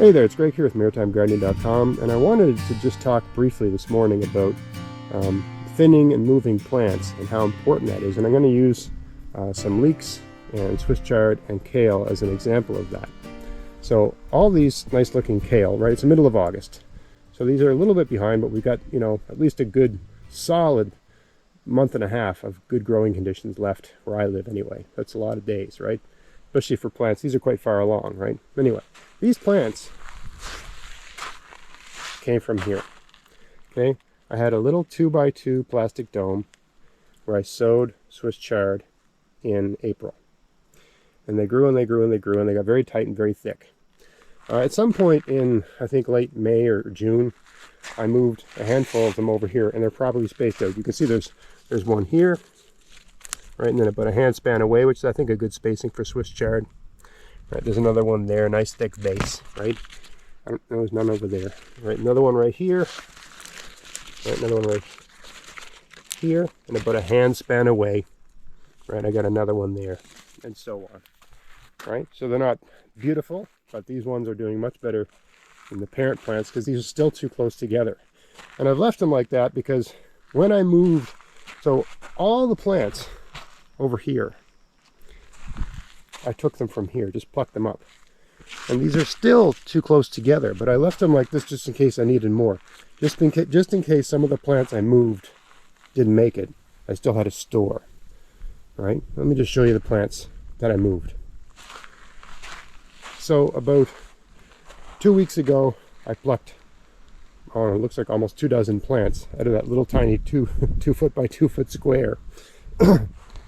Hey there, it's Greg here with MaritimeGardening.com, and I wanted to just talk briefly this morning about thinning and moving plants and how important that is. And I'm going to use some leeks and Swiss chard and kale as an example of that. So all these nice looking kale, right? It's the middle of August. So these are a little bit behind, but we've got, at least a good solid month and a half of good growing conditions left where I live anyway. That's a lot of days, right? Especially for plants. These are quite far along, right? Anyway, these plants came from here. Okay, I had a little 2x2 plastic dome where I sowed Swiss chard in April. And they grew and they grew and they grew and they got very tight and very thick. At some point in, I think, late May or June, I moved a handful of them over here, and they're properly spaced out. You can see there's one here, right, and then about a hand span away, which is, I think, a good spacing for Swiss chard. Right, there's another one there, nice thick base, right? There's none over there. Right, another one right here. Right, another one right here, and about a hand span away. Right, I got another one there, and so on. Right, so they're not beautiful, but these ones are doing much better than the parent plants because these are still too close together. And I've left them like that because when I moved, so all the plants over here, I took them from here, just plucked them up. And these are still too close together, but I left them like this just in case I needed more. Just in case some of the plants I moved didn't make it, I still had a store. All right, let me just show you the plants that I moved. So about 2 weeks ago, I plucked, it looks like almost 24 plants out of that little tiny 2 foot by 2 foot square.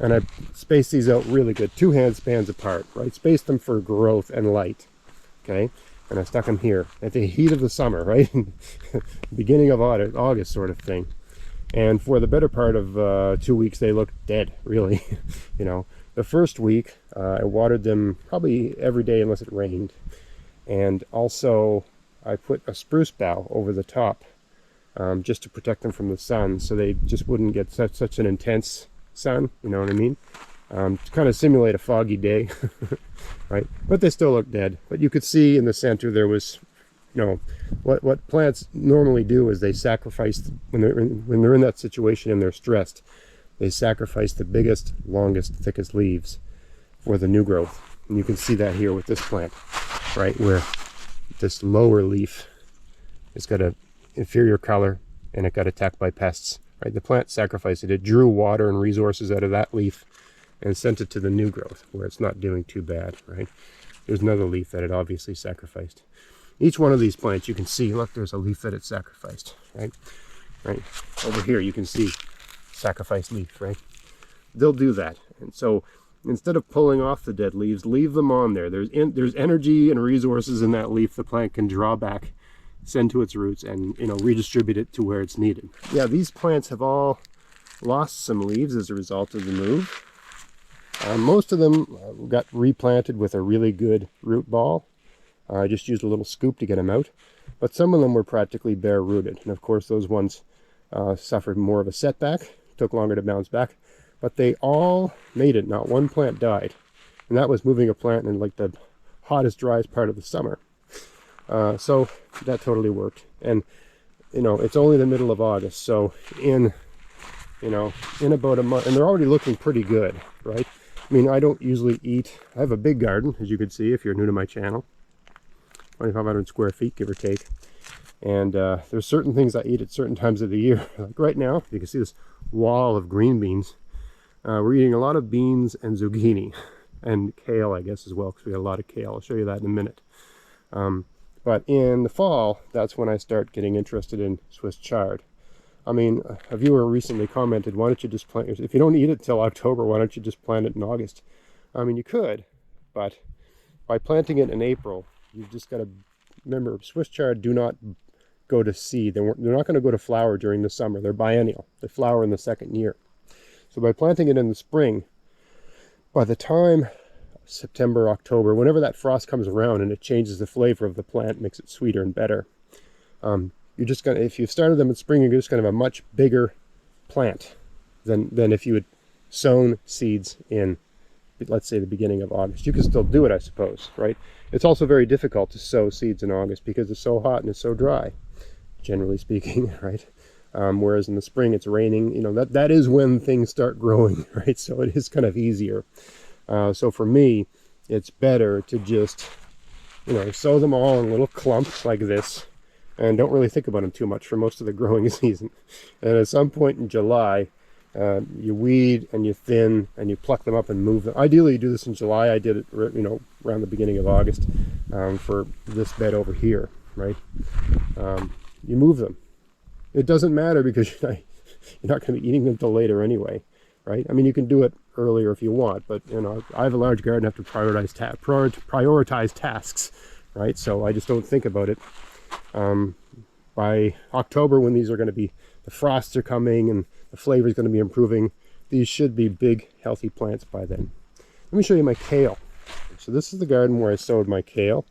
And I spaced these out really good, 2 hand spans apart, right? Spaced them for growth and light, okay? And I stuck them here at the heat of the summer, right? Beginning of August sort of thing. And for the better part of 2 weeks, they looked dead, really. The first week, I watered them probably every day unless it rained. And also, I put a spruce bough over the top just to protect them from the sun, so they just wouldn't get such an intense sun, you know what I mean? To kind of simulate a foggy day, right? But they still look dead. But you could see in the center there was, what plants normally do is they sacrifice, when they're in that situation and they're stressed, they sacrifice the biggest, longest, thickest leaves for the new growth. And you can see that here with this plant, right, where this lower leaf has got an inferior color and it got attacked by pests. Right, the plant sacrificed it. It drew water and resources out of that leaf and sent it to the new growth where it's not doing too bad, right? There's another leaf that it obviously sacrificed. Each one of these plants, you can see, look, there's a leaf that it sacrificed, right? Right, over here you can see sacrificed leaf, right? They'll do that. And so instead of pulling off the dead leaves, leave them on there. There's energy and resources in that leaf the plant can draw back, send to its roots, and redistribute it to where it's needed. Yeah, these plants have all lost some leaves as a result of the move. Most of them got replanted with a really good root ball. I just used a little scoop to get them out, but some of them were practically bare rooted, and of course those ones suffered more of a setback, took longer to bounce back, but they all made it. Not one plant died, and that was moving a plant in like the hottest, driest part of the summer. So that totally worked. And it's only the middle of August, so in about a month, and they're already looking pretty good, right? I mean, I don't usually eat, I have a big garden, as you can see if you're new to my channel, 2,500 square feet, give or take. And there's certain things I eat at certain times of the year. Like right now, you can see this wall of green beans. We're eating a lot of beans and zucchini and kale, I guess, as well, because we got a lot of kale. I'll show you that in a minute. But in the fall, that's when I start getting interested in Swiss chard. I mean, a viewer recently commented, why don't you just plant, if you don't eat it till October, why don't you just plant it in August? I mean, you could, but by planting it in April, you've just got to remember, Swiss chard do not go to seed. They're not going to go to flower during the summer. They're biennial. They flower in the second year. So by planting it in the spring, by the time September, October, whenever that frost comes around and it changes the flavor of the plant, makes it sweeter and better, you're just gonna, if you started them in spring, you're just gonna have a much bigger plant than if you had sown seeds in let's say the beginning of August. You can still do it, I suppose, right? It's also very difficult to sow seeds in August because it's so hot and it's so dry, generally speaking, right? Whereas in the spring it's raining, that is when things start growing, right? So it is kind of easier. So for me, it's better to just, sow them all in little clumps like this, and don't really think about them too much for most of the growing season. And at some point in July, you weed and you thin and you pluck them up and move them. Ideally, you do this in July. I did it, around the beginning of August for this bed over here, right? You move them. It doesn't matter because you're not going to be eating them till later anyway, right? I mean, you can do it earlier if you want, but I have a large garden. I have to prioritize tasks, right? So I just don't think about it. By October, when these are going to be, the frosts are coming and the flavor is going to be improving, these should be big, healthy plants by then. Let me show you my kale. So this is the garden where I sowed my kale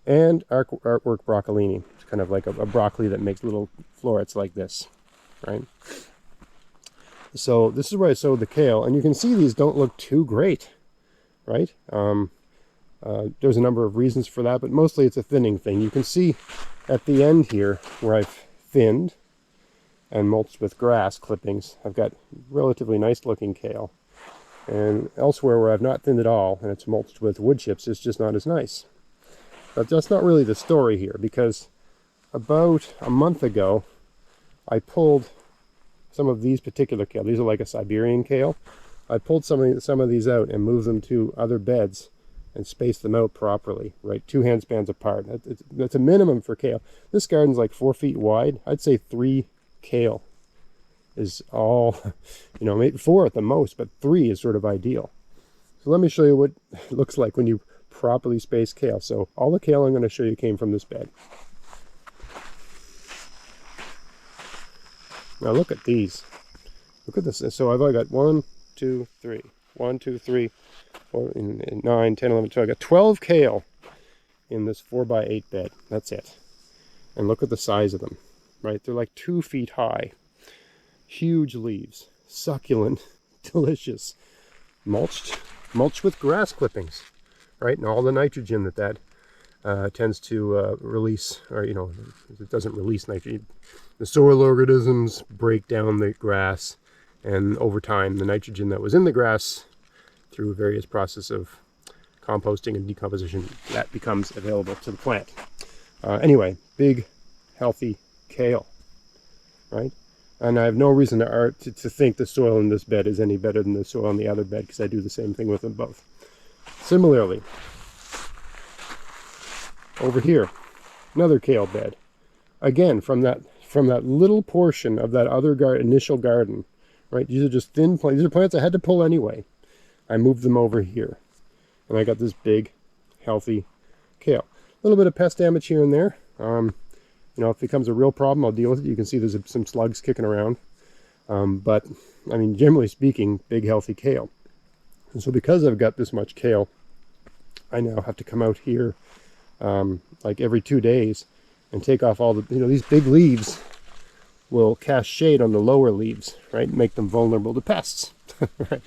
and artwork broccolini. It's kind of like a broccoli that makes little florets like this, right? So this is where I sowed the kale, and you can see these don't look too great, right? There's a number of reasons for that, but mostly it's a thinning thing. You can see at the end here where I've thinned and mulched with grass clippings, I've got relatively nice looking kale. And elsewhere where I've not thinned at all and it's mulched with wood chips, it's just not as nice. But that's not really the story here, because about a month ago I pulled some of these particular kale. These are like a Siberian kale. I pulled some of these out and moved them to other beds and space them out properly, right? 2 hand spans apart. That's a minimum for kale. This garden's like 4 feet wide. I'd say 3 kale is all, maybe 4 at the most, but 3 is sort of ideal. So let me show you what it looks like when you properly space kale. So all the kale I'm going to show you came from this bed. Now look at these. Look at this. So I've only got 1, 2, 3, 1, 2, 3, 4, 9, 10, 11, 12. I got 12 kale in this 4x8 bed. That's it. And look at the size of them, right? They're like 2 feet high. Huge leaves, succulent, delicious, mulched with grass clippings, right? And all the nitrogen that tends to release, or it doesn't release nitrogen. The soil organisms break down the grass, and over time the nitrogen that was in the grass, through various process of composting and decomposition, that becomes available to the plant. Anyway, big, healthy kale, right? And I have no reason to think the soil in this bed is any better than the soil in the other bed, because I do the same thing with them both. Similarly, over here, another kale bed. Again, from that little portion of that other initial garden, right? These are just thin plants. These are plants I had to pull anyway. I moved them over here, and I got this big, healthy kale. A little bit of pest damage here and there. If it becomes a real problem, I'll deal with it. You can see there's some slugs kicking around. But, I mean, generally speaking, big, healthy kale. And so because I've got this much kale, I now have to come out here like every 2 days and take off all the, these big leaves will cast shade on the lower leaves, right? Make them vulnerable to pests, right?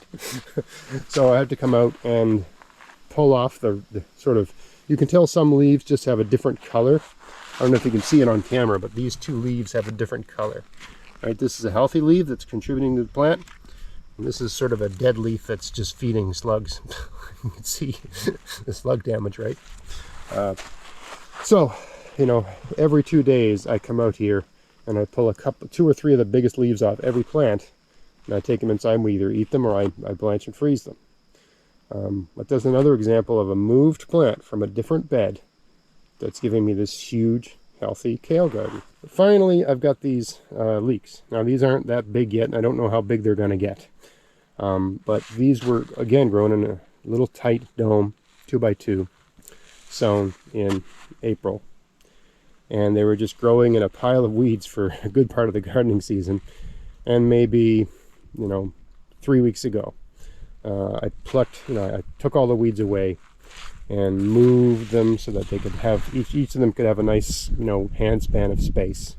So I have to come out and pull off the sort of, you can tell some leaves just have a different color. I don't know if you can see it on camera, but these 2 leaves have a different color, right? This is a healthy leaf that's contributing to the plant. And this is sort of a dead leaf that's just feeding slugs. You can see the slug damage, right? So, every 2 days I come out here and I pull 2 or 3 of the biggest leaves off every plant, and I take them inside and we either eat them or I blanch and freeze them. But there's another example of a moved plant from a different bed that's giving me this huge, healthy kale garden. Finally, I've got these leeks. Now, these aren't that big yet, and I don't know how big they're going to get. But these were, again, grown in a little tight dome, 2x2, sown in April. And they were just growing in a pile of weeds for a good part of the gardening season. And maybe, 3 weeks ago, I took all the weeds away and moved them so that they could have, each of them could have a nice, hand span of space,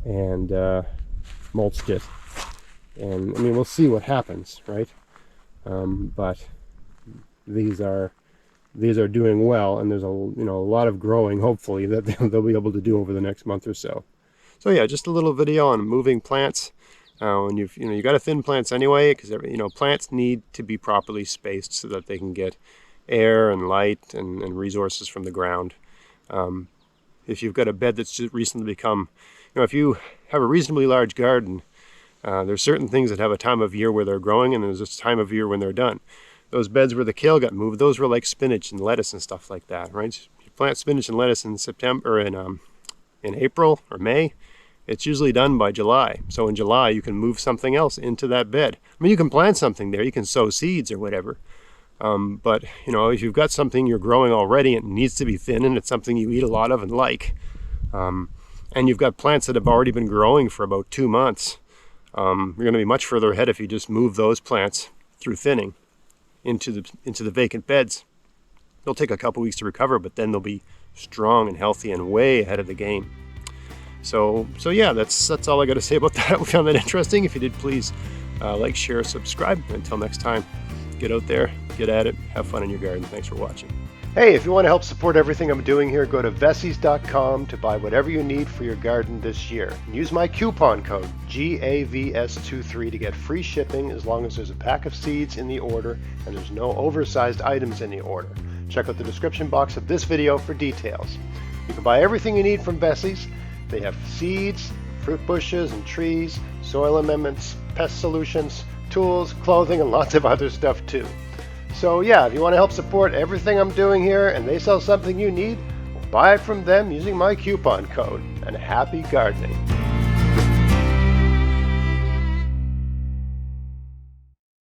and mulched it. And I mean, we'll see what happens, right? But these are doing well, and there's a lot of growing, hopefully, that they'll be able to do over the next month or so. So yeah, just a little video on moving plants. And you got to thin plants anyway, because plants need to be properly spaced so that they can get air and light and resources from the ground. If you've got a bed that's just recently become, if you have a reasonably large garden, there's certain things that have a time of year where they're growing, and there's a time of year when they're done. Those beds where the kale got moved, those were like spinach and lettuce and stuff like that, right? You plant spinach and lettuce in September, or in April or May. It's usually done by July. So in July, you can move something else into that bed. I mean, you can plant something there. You can sow seeds or whatever. But, if you've got something you're growing already and it needs to be thin and it's something you eat a lot of and like, and you've got plants that have already been growing for about 2 months, you're going to be much further ahead if you just move those plants through thinning into the vacant beds. They'll take a couple weeks to recover, but then they'll be strong and healthy and way ahead of the game. So yeah, that's all I got to say about that. We found that interesting. If you did, please like, share, subscribe. Until next time, get out there, get at it, have fun in your garden. Thanks for watching. Hey, if you want to help support everything I'm doing here, go to Veseys.com to buy whatever you need for your garden this year. And use my coupon code GAVS23 to get free shipping as long as there's a pack of seeds in the order and there's no oversized items in the order. Check out the description box of this video for details. You can buy everything you need from Veseys. They have seeds, fruit bushes and trees, soil amendments, pest solutions, tools, clothing, and lots of other stuff too. So yeah, if you want to help support everything I'm doing here and they sell something you need, buy it from them using my coupon code, and happy gardening.